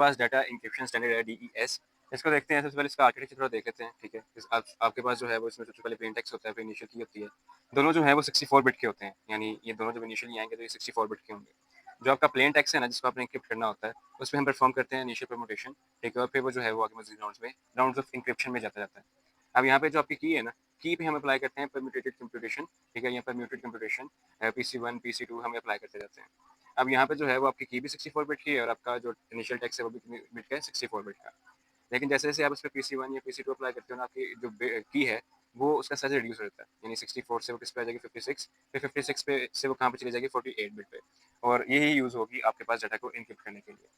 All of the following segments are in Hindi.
पास डाटा इंक्रिप्शन स्टैंडर्ड है DES। इसको देखते हैं, सबसे पहले इसका आर्किटेक्चर थोड़ा देख लेते हैं, ठीक है। आपके पास जो है वो इसमें सबसे पहले प्लेन टेक्स्ट होता है, फिर इनिशियल की होती है। दोनों जो है वो 64 बिट के होते हैं, यानी ये दोनों जब इनिशियली आएंगे तो ये 64 बिट के होंगे। जो आपका प्लेन टेक्स्ट है ना, जिसको आपने इंक्रिप्ट करना होता है, उसमें हम परफॉर्म करते हैं इनिशियल परम्यूटेशन, ठीक है, और फिर वो जो है वो आगे मजीद राउंड्स ऑफ इंक्रिप्शन में जाता जाता है। अब यहाँ पे जो आपकी की है ना, की पे हम अप्लाई करते हैं परम्यूटेटेड कंप्यूटेशन, ठीक है, या परम्यूटेड कंप्यूटेशन, PC1 PC2 हम अप्लाई करते जाते हैं। अब यहाँ पे जो है वो आपकी की भी 64 बिट की है, और आपका जो इनिशियल टेक्स्ट है वो भी बिट का है, 64 बिट का। लेकिन जैसे जैसे आप उस पर PC1 या PC2 अप्लाई करते हो ना, आपकी जो की है वो उसका साइज रिड्यूस हो जाता है, यानी 64 से वो किस पे आ जाएगी 56, फिर 56 पे से वो कहाँ पे चली जाएगी 48 बिट पे, और यही यूज़ होगी आपके पास डाटा को इनक्रिप्ट करने के लिए।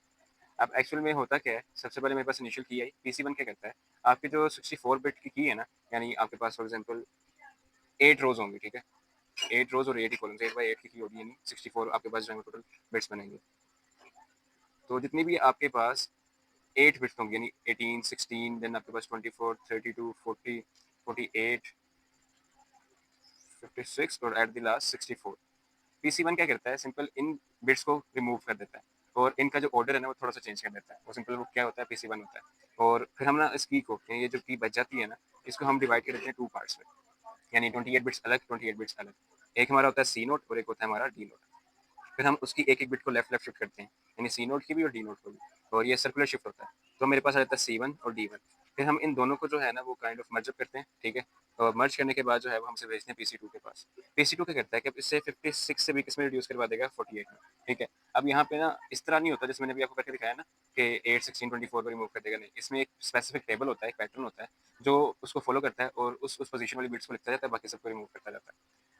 अब एक्चुअल में होता क्या है, सबसे पहले मेरे पास इनिशियल की आई, PC1 क्या करता है, आपकी जो 64 बिट की है ना, यानी आपके पास फॉर एग्जाम्पल 8 रोज होंगी, ठीक है, 8 रोज और 8 ही कॉलम्स, 8 बाई 8 की होगी, यानी 64 आपके पास जो है टोटल बिट्स बनेंगे। तो जितनी भी आपके पास 8 बिट्स होंगे, यानी 18 16, देन आपके पास 24 32 40 48 56 और एट द लास्ट 64। PC1 क्या करता है, सिंपल इन बिट्स को रिमूव कर देता है, और इनका जो ऑर्डर है ना वो थोड़ा सा चेंज कर देता है। वो सिंपल वो क्या होता है, PC1 होता है। और फिर हम ना इस की को, ये जो की बच जाती है ना, इसको हम डिवाइड कर देते हैं 2 पार्ट्स में, यानी 28 बिट्स अलग, 28 बिट्स अलग। एक हमारा होता है C नोट और एक होता है हमारा D नोट। फिर हम उसकी एक एक बिट को लेफ्ट लेफ्ट शिफ्ट करते हैं, यानी C नोट की भी और D नोट को भी, और ये सर्कुलर शिफ्ट होता है। तो मेरे पास आ जाता है C1 और D1। फिर हम इन दोनों को जो है ना वो काइंड ऑफ मर्ज अप करते हैं, ठीक है, और मर्ज करने के बाद जो है वो हमसे भेजते हैं PC2 के पास। PC2 क्या करता है कि अब इससे 56 से भी किसमें रिड्यूस करवा देगा, 48 में, ठीक है। अब यहाँ पे ना इस तरह नहीं होता जैसे मैंने अभी आपको करके दिखाया ना कि 8 16 24 को रिमूव कर देगा, नहीं, इसमें एक स्पेसिफिक टेबल होता है, एक पैटर्न होता है जो उसको फॉलो करता है, और उस पोजीशन वाली बिट्स को लिखता जाता है, बाकी सबको रिमूव करता जाता है।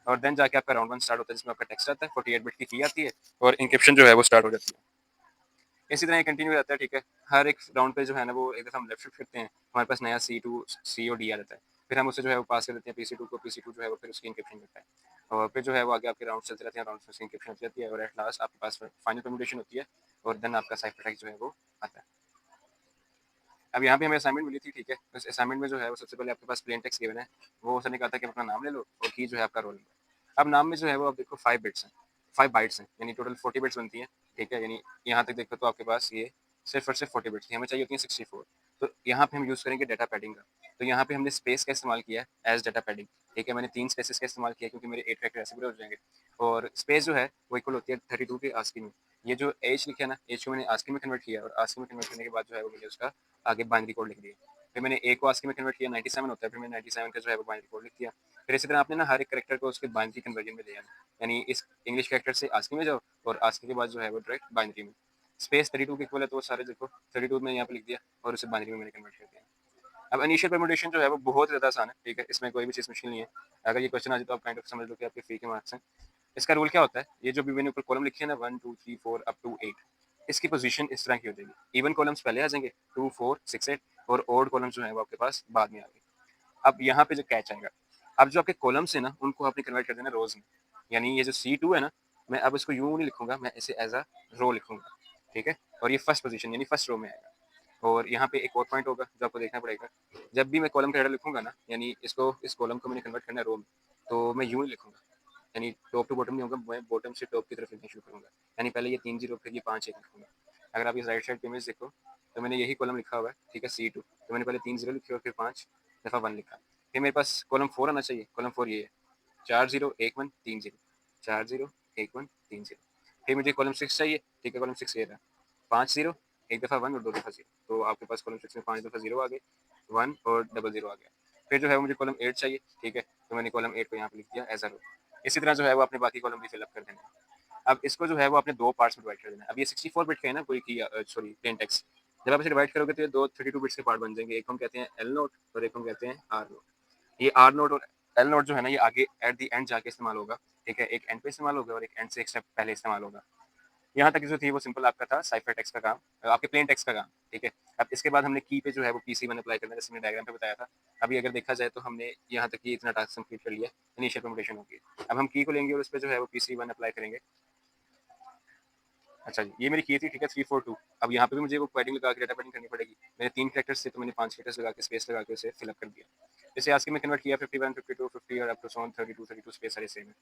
और देन जाके आपका राउंड 1 स्टार्ट होता है, जिसमें आपका टेक्स्ट आता है, 48 बिट की आती है, और इंक्रिप्शन जो है वो स्टार्ट हो जाती है। इसी तरह ये कंटिन्यू रहता है, ठीक है। हर एक राउंड पे जो है ना वो एक दफ़ा हम लेफ्ट शिफ्ट करते हैं, हमारे पास नया C2 C और D आ जाता है। फिर हम उसे जो है वो पास कर देते हैं PC2 को, PC2 जो है वो फिर उसकी इंक्रिप्शन करता है, और फिर जो है वो आगे आपके राउंड चलते रहते हैं, राउंड में इंक्रिप्शन होती रहती है, और एट लास्ट आपके पास फाइनल परम्यूटेशन होती है, और देन आपका साइफर टेक्स्ट जो है वो आता है। अब यहाँ पे हमें असाइनमेंट मिली थी, ठीक है। उस असाइनमेंट में जो है वो सबसे पहले आपके पास प्लेन टेक्स्ट गिवन है, वो सर ने कहा था कि अपना नाम ले लो, और की जो है आपका रोल नंबर। अब नाम में जो है वो आप देखो 5 बिट्स हैं, 5 बाइट्स हैं, यानी टोटल 40 बिट्स बनती हैं, ठीक है। यानी यहाँ तक देखो तो आपके पास ये सिर्फ और सिर्फ 40 बिट्स थी, हमें चाहिए होती है 64। तो यहाँ पे हम यूज़ करेंगे डाटा पैडिंग का। तो यहाँ पे हमने स्पेस का इस्तेमाल किया है एज डाटा पैडिंग, ठीक है। मैंने 3 स्पेसेस का इस्तेमाल किया क्योंकि मेरे 8 कैरेक्टर ऐसे पूरे हो जाएंगे, और स्पेस जो है वो इक्वल होती है 32 के आस्की में। ये जो एज लिखा है ना, एज को मैंने आस्की में कन्वर्ट किया, और आस्की में कन्वर्ट करने के बाद जो है वो मैंने उसका आगे बाइनरी कोड लिख दिया। फिर मैंने ए को आस्की में कन्वर्ट किया, 97 होता है, फिर मैंने 97 का जो है वो बाइनरी कोड लिख दिया। फिर इसी तरह आपने ना हर एक कैरेक्टर को उसके बाइनरी कन्वर्जन में ले जाना, यानी इस इंग्लिश कैरेक्टर से आस्की में जाओ, और आस्की के बाद जो है वो डायरेक्ट बाइनरी में। स्पेस 32 के इक्वल है, तो वो सारे देखो 32 में यहाँ पे लिख दिया, और उसे बाइनरी में मैंने कन्वर्ट कर दिया। अब इनिशियल परम्यूटेशन जो है वो बहुत ज़्यादा आसान है, ठीक है, इसमें कोई भी चीज़ मुश्किल नहीं है। अगर ये क्वेश्चन आ जाए तो आप काइंड ऑफ समझ लो कि आपके फ्री के मार्क्स हैं। इसका रूल क्या होता है, ये जो भी मैंने ऊपर कॉलम लिखी है ना 1 2 3 4 अप टू 8, इसकी पोजीशन इस तरह की हो जाएगी। इवन कॉलम्स पहले आ जाएंगे 2 4 6 8, और ऑड कॉलम्स जो है वो आपके पास बाद में आ गए। अब यहाँ पे जो कैच आएगा, अब जो आपके कॉलम्स है ना उनको आपने कन्वर्ट कर देना रोज में, यानी ये जो C2 है ना, मैं अब इसको यूं नहीं लिखूंगा, मैं इसे एज अ रो लिखूंगा, ठीक है। और ये फर्स्ट पोजीशन यानी फर्स्ट रो में आएगा। और यहाँ पे एक और पॉइंट होगा जो आपको देखना पड़ेगा, जब भी मैं कॉलम का हेडर लिखूंगा ना, यानी इसको इस कॉलम को मैंने कन्वर्ट करना है रो में, तो मैं यूं ही लिखूंगा, यानी टॉप टू बॉटम नहीं होगा, मैं बॉटम से टॉप की तरफ लिखना शुरू करूंगा, यानी पहले ये 3 जीरो फिर ये 5 1 लिखूंगा। अगर आप इस राइट साइड पे इमेज देखो तो मैंने यही कॉलम लिखा हुआ है, ठीक है, C2, तो मैंने पहले 3 जीरो लिखे और फिर 5 दफ़ा 1 लिखा। फिर मेरे पास कॉलम 4 आना चाहिए, कॉलम 4 ये है, 4 0 1 1 3 0, 4 0 1 1 3 0। फिर मुझे कॉलम 6 चाहिए, ठीक है, कॉलम 6 ये रहा, 5 0 एक दफ़ा 1 और 2 दफ़ा 0, तो आपके पास कॉलम 6 में 5 दफ़ा 0 आ गए, 1 और डबल 0 आ गया। फिर जो है मुझे कॉलम 8 चाहिए, ठीक है, तो मैंने कॉलम 8 को यहाँ पे लिख दिया एज अ रो। इसी तरह जो है वो अपने बाकी कॉलम भी फिलअप कर देना है। अब इसको जो है वो आपने 2 पार्ट्स में डिवाइड कर देना है। अब ये 64 बिट का है ना कोई की, सॉरी प्लेन टेक्स्ट, जब आप इसे डिवाइड करोगे तो ये 2 32 बिट्स के पार्ट बन जाएंगे, एक हम कहते हैं एल नोट और एक हम कहते हैं आर नोट। ये आर नोट और एल नोट जो है ना ये आगे एट द एंड जाके इस्तेमाल होगा, ठीक है, एक एंड पे इस्तेमाल होगा और एक एंड से एक स्टेप पहले इस्तेमाल होगा। यहाँ तक जो थी वो सिंपल आपका था साइफर टेक्स्ट का काम, आपके प्लेन टेक्स्ट का काम, ठीक है। अब इसके बाद हमने की पे जो है वो PC1 अप्लाई करना है, जैसे मैंने डायग्राम पे बताया था। अभी अगर देखा जाए तो हमने यहाँ तक की इतना टास्क कंप्लीट कर लिया, इनिशियल परम्यूटेशन होगी। अब हम की को लेंगे और उस पर जो है वो PC1 अप्लाई करेंगे। अच्छा जी, ये मेरी की थी, ठीक है, 342। अब यहाँ पे भी मुझे वो पैडिंग लगा के डाटा पैडिंग करनी पड़ेगी। मेरे 3 कैरेक्टर्स थे तो मैंने 5 कैरेक्टर्स लगा के स्पेस लगा के उसे फिलअप कर दिया। जैसे आस्की में कन्वर्ट किया 51 52 50 और अप टू 32 32 स्पेस सारे सेम है।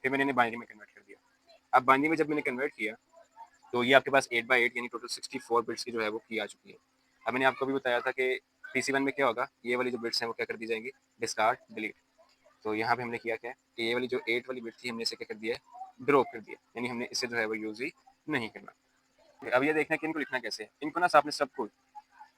फिर मैंने इन्हें बाइनरी में कन्वर्ट कर दिया। अब बाइनरी में जब मैंने कन्वर्ट किया तो ये आपके पास 8x8 यानी टोटल 64 बिट्स की जो है वो की आ चुकी है। अब मैंने आपको भी बताया था कि PC1 में क्या होगा, ये वाली जो बिट्स हैं वो क्या कर दी जाएंगी, डिस्कार्ड डिलीट। तो यहाँ पे हमने किया क्या कि ये वाली जो 8 वाली बिट थी हमने इसे क्या कर दिया है, ड्रॉप कर दिया, यानी हमने इसे जो है वो यूज ही नहीं करना। अब ये देखना कि इनको लिखना कैसे है। इनको ना आपने सबको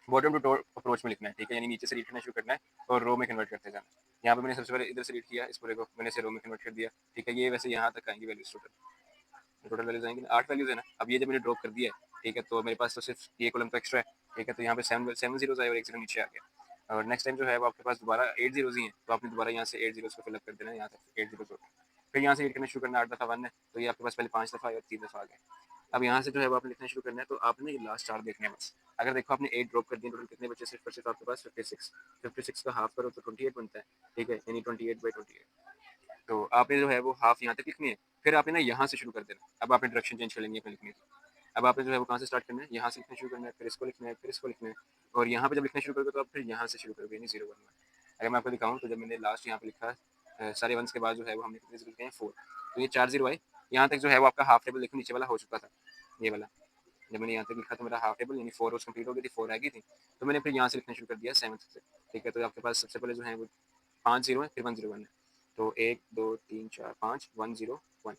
बॉटम टू टॉप अप्रोच में लिखना है, ठीक है, यानी नीचे से रीड करना शुरू करना है और रो में कन्वर्ट करते जाना है। यहाँ पे मैंने सबसे पहले इधर से रीड किया, इस पूरे को मैंने इसे रो में कन्वर्ट कर दिया, ठीक है। ये वैसे यहाँ तक आएंगी वैल्यूज टोटल वैल्यूज आएंगी 8 वैल्यूज है ना। अब ये जब मैंने ड्रॉप कर दिया है, ठीक है, तो मेरे पास तो सिर्फ ये कॉलम तो एक्स्ट्रा है, ठीक है। तो यहाँ पे 7 जीरोज आए और एक जीरो नीचे आ गया। और नेक्स्ट टाइम जो है वो आपके पास दोबारा 8 जीरोज ही हैं, तो आपने दोबारा यहाँ से 8 जीरोज को फिलअप कर देना है, यहाँ तक 8 जीरोज होते हैं। फिर यहाँ से रीड करना शुरू करना, 8 दफ़ा 1 है, तो ये आपके पास पहले 5 दफ़ा आया और 3 दफ़ा आ गया। अब यहाँ से जो है वो आपने लिखना शुरू करना है, तो आपने ये लास्ट 4 देखने हैं बस। अगर देखो आपने 8 ड्रॉप कर दिए, टोटल कितने बचे, सिर्फ और सिर्फ आपके पास 56। 56 का हाफ करो तो 28 बनता है, ठीक है, यानी 28/28। तो आपने जो है वो हाफ यहाँ तक लिखनी है, फिर आपने ना यहाँ से शुरू कर देना। अब आपने डायरेक्शन चेंज कर लेनी है अपने लिखने की। अब आपने जो है वो कहाँ से स्टार्ट करना है, यहाँ से लिखना शुरू करना है, फिर इसको लिखना है, फिर इसको लिखना है, और यहाँ पे जब लिखना शुरू करोगे तो आप फिर यहाँ से शुरू करोगे, यानी 0 1 1। अगर मैं आपको दिखाऊँ तो जब मैंने लास्ट यहाँ पे लिखा सारे वंस के बाद जो है वो हमने कितने जीरो लिखे हैं, 4। तो ये 4 जीरो आए, यहाँ तक जो है वो आपका हाफ टेबल देखो नीचे वाला हो चुका था, ये वाला। जब मैंने यहाँ तक लिखा तो मेरा हाफ टेबल यानी 4 रोज कंप्लीट हो गई थी, 4 रह गई थी। तो मैंने फिर यहाँ से लिखना शुरू कर दिया 7 से, ठीक है। तो आपके पास सबसे पहले जो है वो 5 जीरो है, फिर 1 0 1 है। तो 1 2 3 4 5 1 0 1।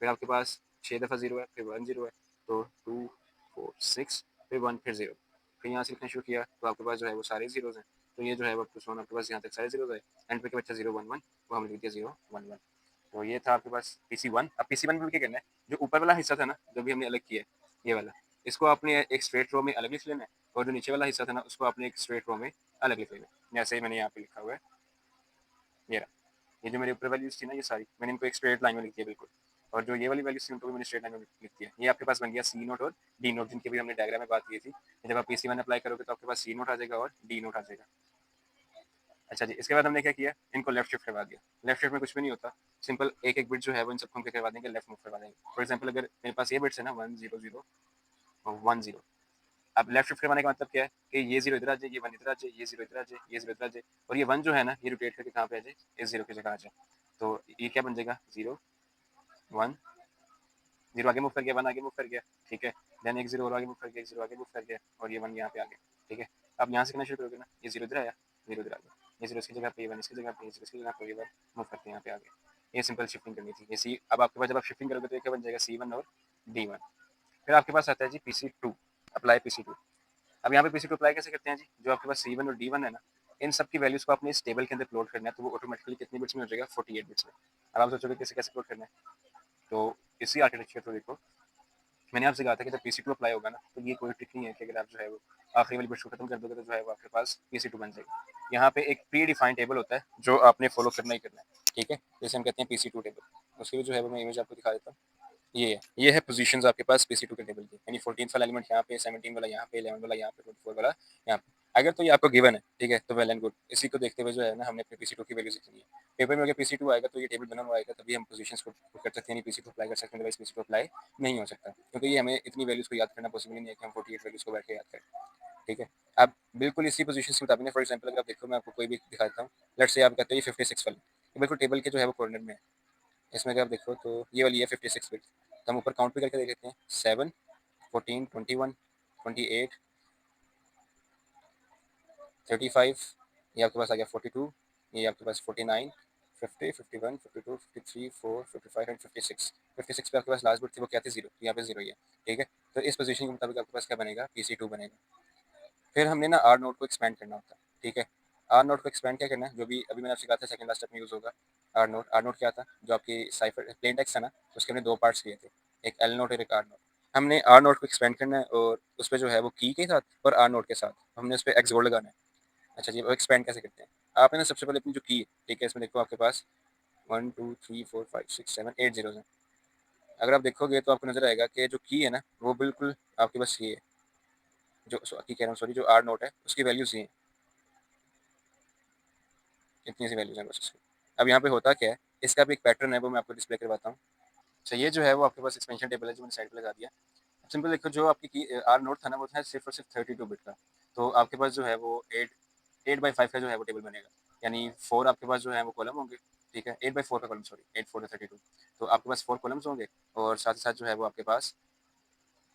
फिर आपके पास 6 दफ़ा 0 है, फिर 1 0 है, तो 2 4 6, फिर 1, फिर 0। फिर यहाँ से लिखना शुरू किया तो आपके पास जो है वो सारे जीरोज हैं। तो ये जो है वो +1 आपके पास यहाँ तक सारे जीरोज है। एंड पे के बच्चा 0 1 1, वो हमने लिख दिया 0 1 1। तो ये था आपके पास PC1। अब PC1 में क्या करना है, जो ऊपर वाला हिस्सा था ना जो भी हमने अलग किया है, ये वाला, इसको आपने एक स्ट्रेट रो में अलग लिख लेना है, और जो नीचे वाला हिस्सा था ना उसको आपने एक स्ट्रेट रो में अलग लिख लेना है, जैसे मैंने यहाँ पे लिखा हुआ है। ये रहा, ये जो मेरे ऊपर वैल्यूज थी ना ये सारी मैंने इनको एक स्ट्रेट लाइन में लिख दिया बिल्कुल, और जो ये वाली वैल्यूज थी उनको भी मैंने स्ट्रेट लाइन में लिख दिया। ये आपके पास बन गया सी नोट और डी नोट, जिनकी भी हमने डायग्राम में बात की थी। जब आप PC1 अप्लाई करोगे तो आपके पास सी नोट आ जाएगा और डी नोट आ जाएगा। अच्छा जी, इसके बाद हमने क्या किया, इनको लेफ्ट शिफ्ट करवा दिया। लेफ्ट शिफ्ट में कुछ भी नहीं होता, सिंपल एक एक बिट जो है वो इन सबको हम क्या करवा देंगे, लेफ्ट मूव करवा देंगे। फॉर एग्जाम्पल अगर मेरे पास ये बिट्स है ना 1 0 0 और 1 0, अब लेफ्ट शिफ्ट करवाने का मतलब क्या है कि ये 0 इधर आ जाए, ये 1 इधर आ जाए, ये 0 इधर आ जाए, ये 0 इधर आ जाए, और ये 1 जो है ना ये रोटेट करके कहाँ पे आ जाए, इस 0 की जगह आ जाए। तो ये क्या बन जाएगा, 0 1 0 आगे मूव कर गया, 1 आगे मूव कर गया, ठीक है। देन एक 0 और आगे मूव कर गया, एक 0 आगे मूव कर गया, और ये 1 यहाँ पे आ गया, ठीक है। अब यहाँ से करना शुरू करोगे ना, ये 0 इधर आया, 0 इधर आ गया, ये 0 इसकी जगह पे, ये 1 इसकी जगह पे, ये 0 इसकी जगह पे, ये 1 मूव करके यहाँ पे आ गया। ये सिंपल शिफ्टिंग करनी थी। ये सी, अब आपके पास जब आप शिफ्टिंग करोगे तो ये क्या बन जाएगा, C1 और D1। फिर आपके पास आता है जी PC2, अप्लाई PC2। अब यहाँ पे PC2 अप्लाई कैसे करते हैं जी, जो आपके पास C1 और D1 है ना, इन सब की वैल्यूज को अपने इस टेबल के अंदर प्लॉट करना है, तो वो ऑटोमेटिकली कितनी बिट्स में हो जाएगा, 48 बिट्स में। अब आप सोचोगे कैसे कैसे प्लॉट करना है, तो इसी आर्किटेक्चर को देखो। मैंने आपसे कहा था कि जब PC2 अप्लाई होगा ना तो ये कोई ट्रिक नहीं है कि अगर आप जो है वो आखिरी वाली बिट्स को खत्म कर दोगे तो जो है वो आपके पास PC2 बन जाएगा। यहाँ पे एक प्री डिफाइंड टेबल होता है जो आपने फॉलो करना ही करना है, ठीक है, जैसे हम कहते हैं PC2 टेबल। उसकी भी जो है वो मैं इमेज आपको दिखा देता हूँ। ये है पोजीशंस आपके पास PC2 के टेबल की, यानी 14 वाला एलिमेंट यहाँ पे, 17 वाला यहाँ पे, 11 वाला यहाँ पे, 24 वाला यहाँ पे। अगर तो ये आपको गिवन है, ठीक है, तो वेल एंड गुड। इसी को देखते हुए जो है ना हमने अपने PC2 की वैल्यू लिखनी है। पेपर में अगर PC2 आएगा तो ये टेबल बना हुआ आएगा, तभी हम पोजीशंस को कर सकते हैं, PC2 अप्लाई कर सकते हैं, अदरवाइज PC2 अप्लाई नहीं हो सकता, क्योंकि ये हमें इतनी वैल्यूज को याद करना पॉसिबल नहीं है कि हम 48 वैल्यूज को बैठ के याद करें, ठीक है। अब बिल्कुल इसी पोजीशन के मुताबिक, फॉर एग्जाम्पल अगर आप देखो मैं आपको कोई भी दिखाता हूँ, लेट्स से आप कहते हो ये 56 वाली, ये बिल्कुल टेबल के जो है वो कॉर्नर में है। इसमें अगर आप देखो तो ये वाली है 56 बिट, तो हम ऊपर काउंट भी करके देख लेते हैं, 7 14 21 28 35, ये आपके पास आ गया 42, ये आपके पास 49 50 51 52 53 4 55 एंड 56। 56 पे आपके पास लास्ट बिट थी वो क्या थी, 0, यहाँ पे 0 ही है, ठीक है। तो इस पोजीशन के मुताबिक आपके पास क्या बनेगा, PC2 बनेगा। फिर हमने ना आर नोट को एक्सपेंड करना होता है, ठीक है। आर नोट को एक्सपेंड क्या करना है, जो भी अभी मैंने आपसे कहा था सेकंड लास्ट स्टेप में यूज़ होगा आर नोट। आर नोट क्या था, जो आपकी साइफर प्लेन टेक्स्ट है ना, उसके हमने दो पार्ट्स लिए थे, एक एल नोट और एक आर नोट। हमने आर नोट को एक्सपेंड करना है और उस पर जो है वो की के साथ और आर नोट के साथ हमने उस पर एक्स गोल्ड लगाना है। अच्छा जी, वो एक्सपेंड कैसे करते हैं, आपने ना सबसे पहले अपनी जो की है, ठीक है, इसमें देखो आपके पास 1 2 3 4 5 6 7 8 जीरोज हैं। अगर आप देखोगे तो आपको नजर आएगा कि जो की है ना वो बिल्कुल आपके पास ये है, जो की कह रहा हूँ सॉरी, जो आर नोट है उसकी वैल्यूज ये हैं, इतनी सी वैल्यूज हैं बस उसकी। अब यहाँ पे होता क्या है, इसका भी एक पैटर्न है, वो मैं आपको डिस्प्ले करवाता हूँ। अच्छा, ये जो है वो आपके पास एक्सपेंशन टेबल है जो मैंने साइड पे लगा दिया। सिंपल देखो, जो आपकी आर नोट था ना वो था सिर्फ और सिर्फ 32 बिट का, तो आपके पास जो है वो 8 8/5 का जो है वो टेबल बनेगा, यानी 4 आपके पास जो है वो कॉलम होंगे, ठीक है, 8/4 का कॉलम, सॉरी 8 4 32। तो आपके पास 4 कॉलम्स होंगे और साथ ही साथ जो है वो आपके पास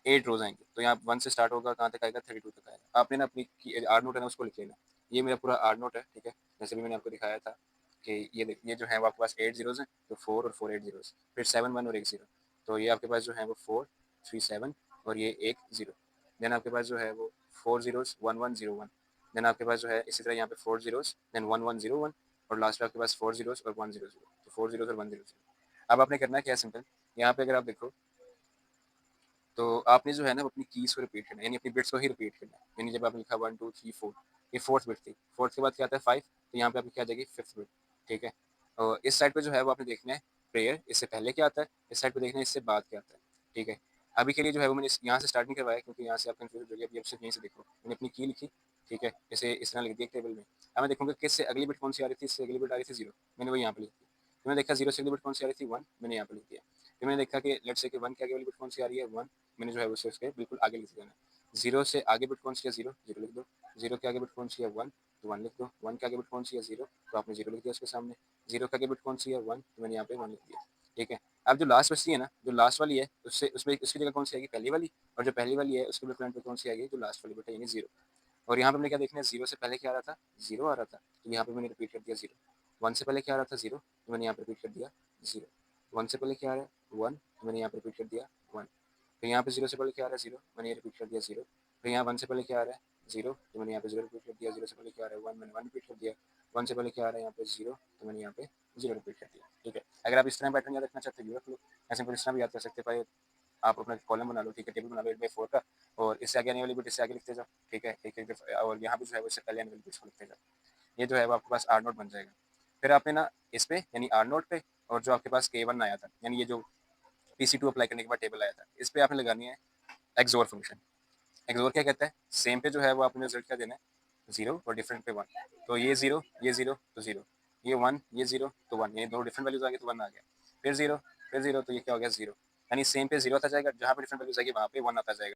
8 रोज़ आएँगे, तो यहाँ 1 से स्टार्ट होगा, कहाँ तक आएगा 32 तक आएगा। आपने ना अपनी आर नोट है ना उसको लिख लेना। ये मेरा पूरा आर नोट है, ठीक है? जैसे भी मैंने आपको दिखाया था कि ये जो है वो आपके पास 8 ज़ीरोज़ हैं, तो 4 और 4 8 ज़ीरोज़, फिर 7 1 और 1 ज़ीरो। तो ये आपके पास जो है वो 4 3 7 और ये 1 ज़ीरो। देन आपके पास जो है वो 4 ज़ीरोज़ 1 1 0 1। देन आपके पास जो है इसी तरह यहाँ पे 4 ज़ीरोज़, देन 1 1 0 1 और लास्ट में आपके पास 4 ज़ीरोज़ और 1 0 0। तो 4 ज़ीरोज़ और 1 0 0। अब आपने करना क्या है सिंपल, यहाँ पे अगर आप देखो तो आपने जो है ना वो अपनी कीज़ को रिपीट करना है, यानी अपनी बिट्स को ही रिपीट करना है। यानी जब आपने लिखा 1 2 3 4, ये फोर्थ बिट थी, फोर्थ के बाद क्या आता है 5, तो यहाँ पे आपकी क्या आ जाएगी फिफ्थ बिट, ठीक है? और इस साइड पे जो है वो आपने देखना है प्रेयर, इससे पहले क्या आता है, इस साइड पे देखना है इससे बाद क्या आता है, ठीक है? अभी के लिए जो है वो मैंने यहाँ से स्टार्ट नहीं करवाया क्योंकि यहाँ से आप कंफ्यूज हो गए, अभी आप सिर्फ यहीं से देखो। मैंने अपनी की लिखी, ठीक है? इसे इस तरह लिख दिया टेबल में। अब मैं देखूँगा कि इससे अगली बिट कौन सी आ रही थी, इससे अगली बिट आ रही थी 0, मैंने वो यहाँ पे लिख दी। फिर मैंने देखा 0 से अगली बिट कौन सी आ रही थी 1, मैंने यहाँ पे लिख दिया। फिर मैंने देखा कि लेट्स से कि 1 के आगे वाली बिट कौन सी आ रही है 1, मैंने जो है उसे उसके बिल्कुल आगे लिख देना है। 0 से आगे बिट कौन सी है 0, 0 लिख दो। 0 के आगे बिट कौन सी है 1, तो 1 लिख दो। 1 के आगे बिट कौन सी है 0, तो आपने 0 लिख दिया उसके सामने। 0 के आगे बिट कौन सी है 1, तो मैंने यहाँ पे 1 लिख दिया, ठीक है? अब जो लास्ट बचती है ना, जो लास्ट वाली है उससे उसमें उसकी जगह कौन सी आएगी पहली वाली, और जो पहली वाली है उसके बिल्कुल एंड पे कौन सी आएगी जो लास्ट वाली बिट है यानी 0। और यहाँ पे हमने क्या देखना है 0 से पहले क्या आ रहा था, 0 आ रहा था, तो यहाँ पे मैंने रिपीट कर दिया 0। 1 से पहले क्या आ रहा था 0, तो मैंने यहाँ पे रिपीट कर दिया 0। 1 से पहले क्या आ रहा है 1, तो मैंने यहाँ पे रिपीट कर दिया 1। फिर यहाँ पे 0 से पहले क्या आ रहा है 0, मैंने ये रिपीट कर दिया 0। फिर यहाँ 1 से पहले क्या आ रहा है 0, तो मैंने यहाँ पे 0 रिपीट कर दिया। 0 से पहले क्या आ रहा है 1, मैंने 1 रिपीट कर दिया। 1 से पहले क्या आ रहा है यहाँ पे 0, तो मैंने यहाँ पे 0 रिपीट कर दिया, ठीक है? अगर आप इस तरह पैटर्न याद रखना चाहते हो रख लो, ऐसे इस तरह भी याद कर सकते हैं। आप अपना कॉलम बना लो, ठीक है? टेबल बना लो 8/4 का, और इससे आगे आने वाली बिट इससे आगे लिखते जाओ, ठीक है? एक-एक और यहाँ पे जो है वो इससे पहले आने वाली बिट्स को लिखते जाओ। ये जो है वो आपके पास आर नोट बन जाएगा। फिर आपने ना इस पे यानी आर नोट पे, और जो आपके पास K1 आया था, यानी ये जो PC2 अप्लाई करने के बाद टेबल आया था, इस पे आपने लगानी है एक्सओर फंक्शन। एक्सओर क्या कहता है, सेम पे जो है वो आपने रिजल्ट क्या देना है 0 और डिफरेंट पे 1। तो ये 0 ये 0 तो 0, ये 1 ये 0 तो 1, ये दोनों डिफरेंट वैल्यूज आ गए तो 1 आ गया। फिर 0 फिर 0, तो ये क्या हो गया 0, यानी सेम पे 0 आता जाएगा, जहाँ पे डिफरेंट वैल्यूज आएगी वहाँ पे 1 आता जाएगा।